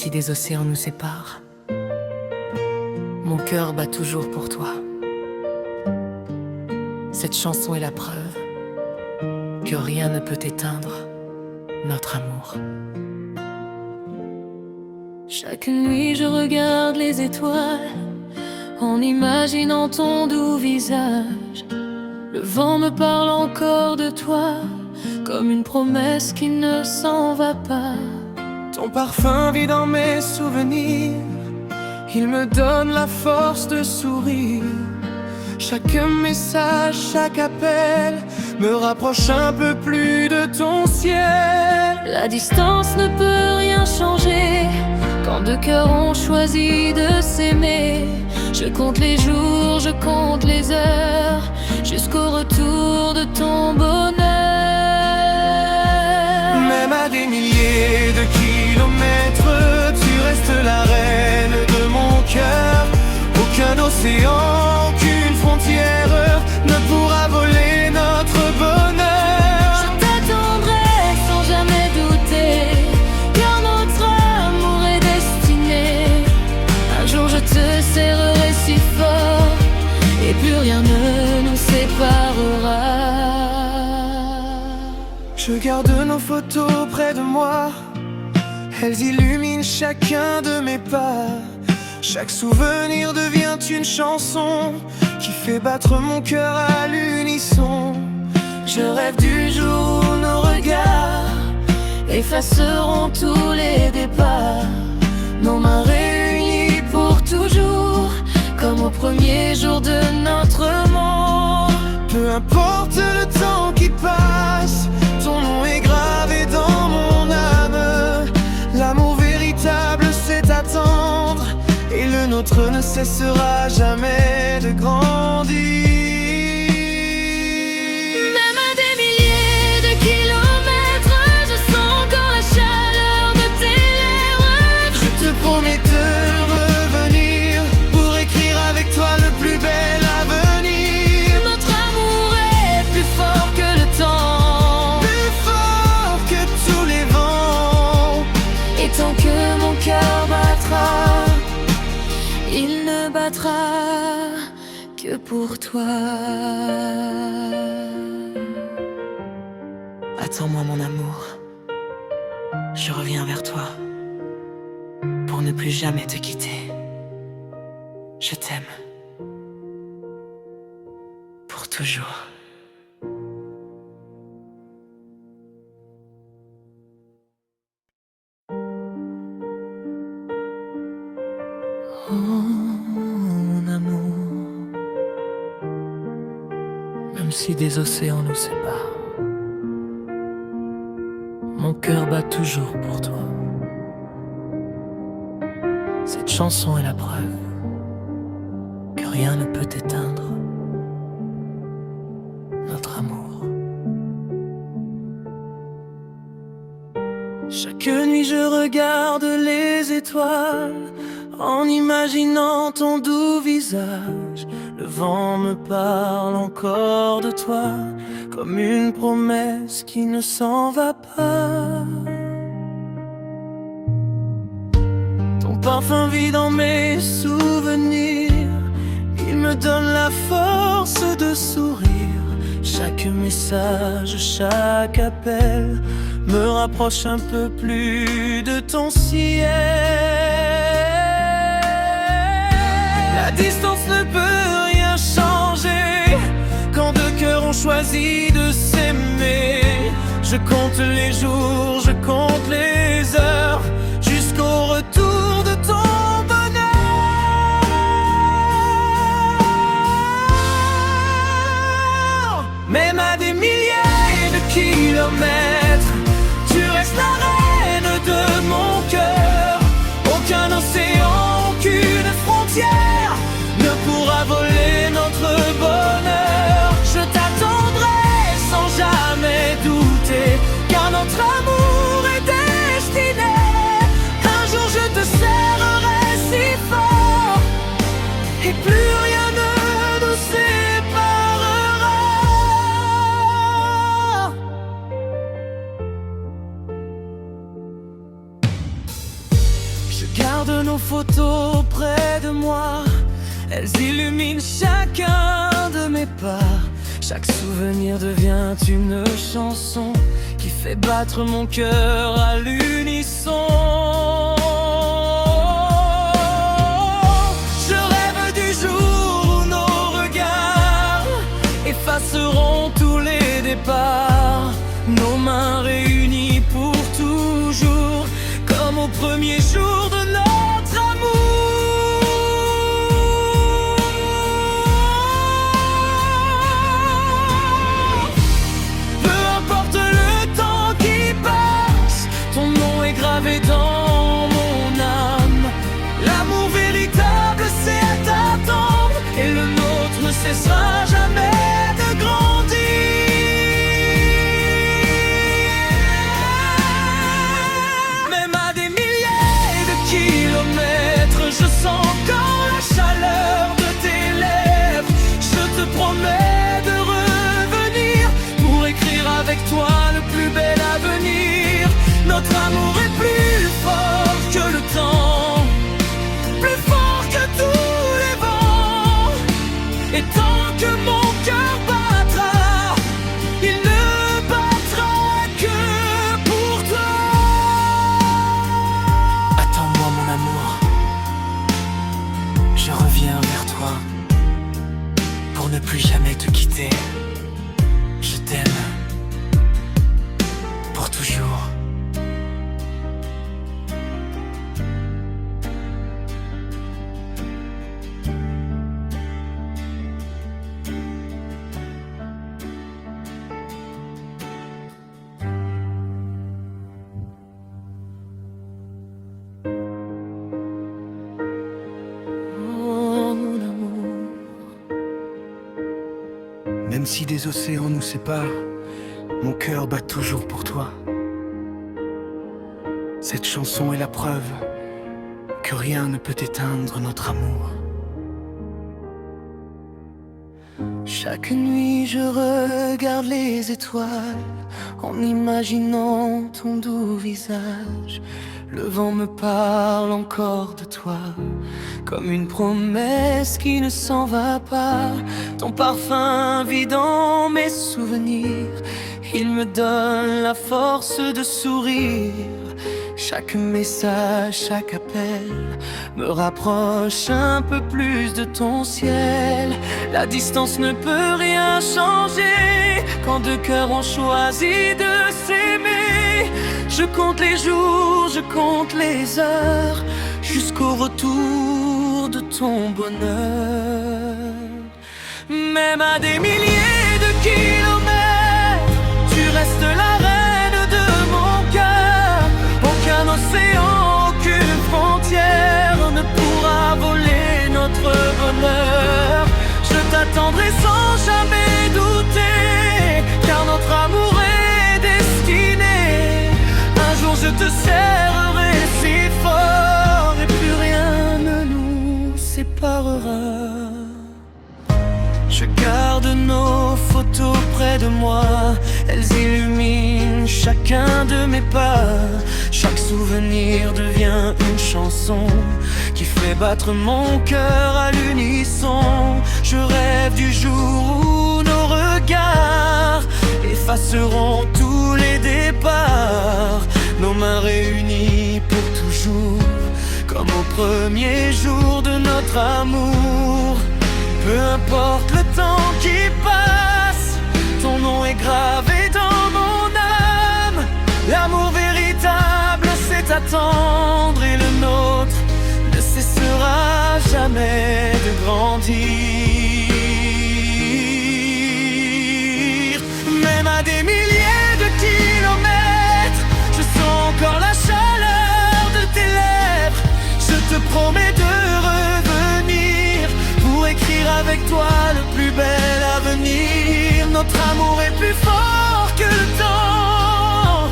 si des océans nous séparent, mon cœur bat toujours pour toi. Cette chanson est la preuve que rien ne peut éteindre notre amour. Chaque nuit je regarde les étoiles en imaginant ton doux visage. Le vent me parle encore de toi comme une promesse qui ne s'en va pas. Ton parfum vit dans mes souvenirs, il me donne la force de sourire. Chaque message, chaque appel me rapproche un peu plus de ton ciel. La distance ne peut rien changer quand deux cœurs ont choisi de s'aimer. Je compte les jours, je compte les heures jusqu'au retour de ton bonheur. Même à des milliers de kilomètres, tu restes la reine de mon cœur. Aucun océan, aucune frontière ne pourra voler notre bonheur. Je t'attendrai sans jamais douter, car notre amour est destiné. Un jour je te serrerai si fort et plus rien ne nous séparera. Je garde nos photos près de moi, elles illuminent chacun de mes pas. Chaque souvenir devient une chanson qui fait battre mon cœur à l'unisson. Je rêve du jour où nos regards effaceront tous les départs, nos mains réunies pour toujours, comme au premier jour de notre amour. Peu importe le temps qui passe, ton nom est gravé dans mon âme. L'amour véritable c'est attendre, et le nôtre ne cessera jamais de grandir. Même à des milliers de kilomètres, je sens encore la chaleur de tes lèvres. Je te promets de revenir pour écrire avec toi le plus bel avenir. Notre amour est plus fort que le temps, Plus fort que tous les vents. et tant que mon cœur battra, il ne battra que pour toi. Attends-moi mon amour, je reviens vers toi pour ne plus jamais te quitter. Je t'aime pour toujours. Oh mon amour, Même si des océans nous séparent, mon cœur bat toujours pour toi. Cette chanson est la preuve que rien ne peut éteindre notre amour. chaque nuit je regarde les étoiles en imaginant ton doux visage. Le vent me parle encore de toi comme une promesse qui ne s'en va pas. Ton parfum vit dans mes souvenirs, il me donne la force de sourire. Chaque message, chaque appel me rapproche un peu plus de ton ciel. La distance ne peut rien changer quand deux cœurs ont choisi de s'aimer. Je compte les jours, je compte les heures jusqu'au retour de ton bonheur. Même à des milliers de kilomètres, tu restes la reine de mon cœur. Aucun océan, aucune frontière ne pourra voler notre bonheur. Je t'attendrai sans jamais douter, car notre amour est destiné. Un jour je te serrerai si fort, et plus rien ne nous séparera. Je elles illuminent chacun de mes pas. Chaque souvenir devient une chanson qui fait battre mon cœur à l'unisson. Je rêve du jour où nos regards effaceront tous les départs, nos mains réunies pour toujours, comme au premier jour de notre amour. Peu importe le temps qui passe, ton nom est gravé dans mon âme. L'amour véritable c'est attendre, et le nôtre ne cessera jamais de grandir. Je sens encore la chaleur de tes lèvres. Je te promets de revenir pour écrire avec toi le plus bel avenir. Notre amour est plus fort que le temps, plus fort que tous les vents. Et tant que mon cœur battra, il ne battra que pour toi. Attends-moi mon amour, je reviens vers toi pour ne plus jamais te quitter. Je t'aime pour toujours. Même si des océans nous séparent, mon cœur bat toujours pour toi. Cette chanson est la preuve que rien ne peut éteindre notre amour. Chaque nuit je regarde les étoiles en imaginant ton doux visage. Le vent me parle encore de toi, comme une promesse qui ne s'en va pas. Ton parfum vit dans mes souvenirs, il me donne la force de sourire. Chaque message, chaque appel me rapproche un peu plus de ton ciel. La distance ne peut rien changer quand deux cœurs ont choisi de s'aimer. Je compte les jours, je compte les heures, jusqu'au retour de ton bonheur. Même à des milliers de kilomètres, tu restes la reine de mon cœur. Aucun océan, aucune frontière ne pourra voler notre bonheur. Je t'attendrai sans jamais douter, car notre amour est destiné. Un jour je te serrerai si fort et plus rien ne nous séparera. Je garde nos photos près de moi, elles illuminent chacun de mes pas. Chaque souvenir devient une chanson qui fait battre mon cœur à l'unisson. Je rêve du jour où nos regards effaceront tous les départs, nos mains réunies pour toujours, comme au premier jour de notre amour. Peu importe le temps qui passe, ton nom est gravé dans mon âme. L'amour véritable c'est attendre, et le nôtre ne cessera jamais de grandir. Même à des milliers de kilomètres, je sens encore la chaleur de tes lèvres. Je te promets de revenir pour écrire avec toi le plus bel avenir. Notre amour est plus fort que le temps,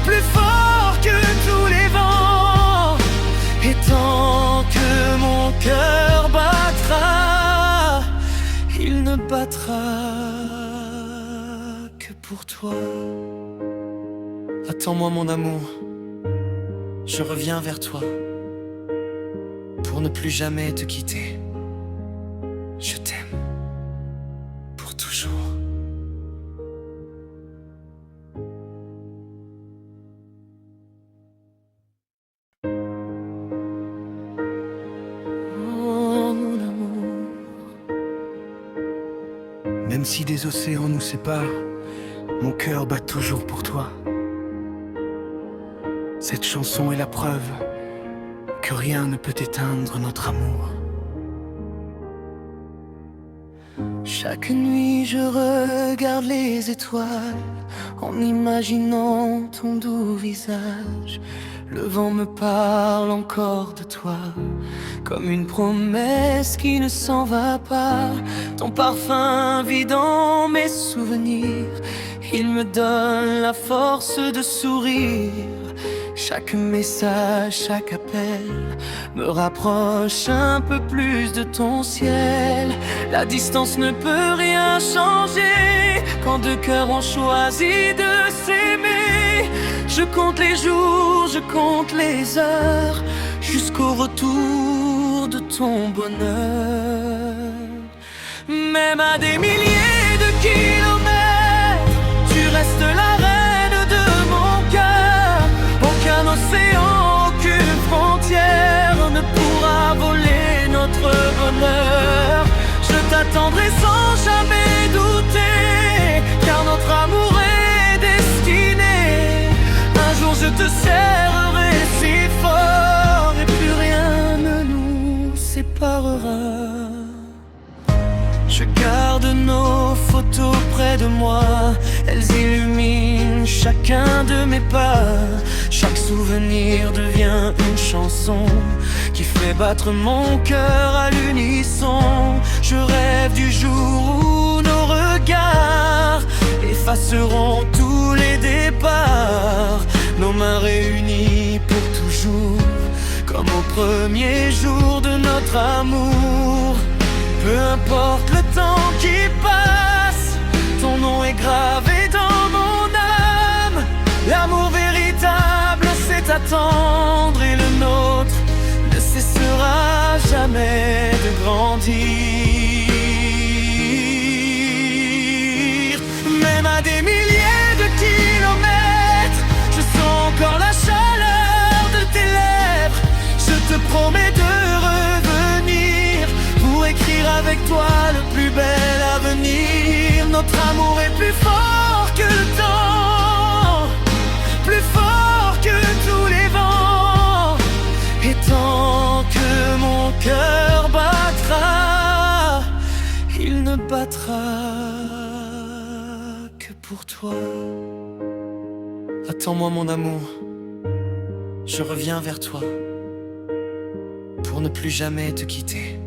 plus fort que tous les vents. Et tant que mon cœur battra, il ne battra que pour toi. Attends-moi mon amour, je reviens vers toi pour ne plus jamais te quitter. Même si des océans nous séparent, mon cœur bat toujours pour toi. Cette chanson est la preuve que rien ne peut éteindre notre amour. Chaque nuit je regarde les étoiles en imaginant ton doux visage. Le vent me parle encore de toi, comme une promesse qui ne s'en va pas. Ton parfum vit dans mes souvenirs, il me donne la force de sourire. Chaque message, chaque appel me rapproche un peu plus de ton ciel. La distance ne peut rien changer quand deux cœurs ont choisi de s'aimer. Je compte les jours, je compte les heures, jusqu'au retour de ton bonheur. Même à des milliers de kilomètres, tu restes la reine de mon cœur. Aucun océan, aucune frontière ne pourra voler notre bonheur. Je t'attendrai sans jamais douter, car notre amour est destiné. Un jour je te serrerai si fort et plus rien ne nous séparera. Je garde nos photos près de moi, elles illuminent chacun de mes pas. Chaque souvenir devient une chanson qui fait battre mon cœur à l'unisson. Je rêve du jour où nos regards effaceront tous les départs, nos mains réunies pour toujours, comme au premier jour de notre amour. Peu importe le temps qui passe, ton nom est gravé dans mon âme. L'amour véritable, c'est attendre, et le nôtre ne cessera jamais de grandir. Même à des milliers de kilomètres, je sens encore la chaleur de tes lèvres. Je te promets de revenir pour écrire avec toi le plus bel avenir. Notre amour est plus fort que le temps, plus fort que tous les vents. Et tant que mon cœur battra, il ne battra que pour toi. Attends-moi mon amour, je reviens vers toi pour ne plus jamais te quitter.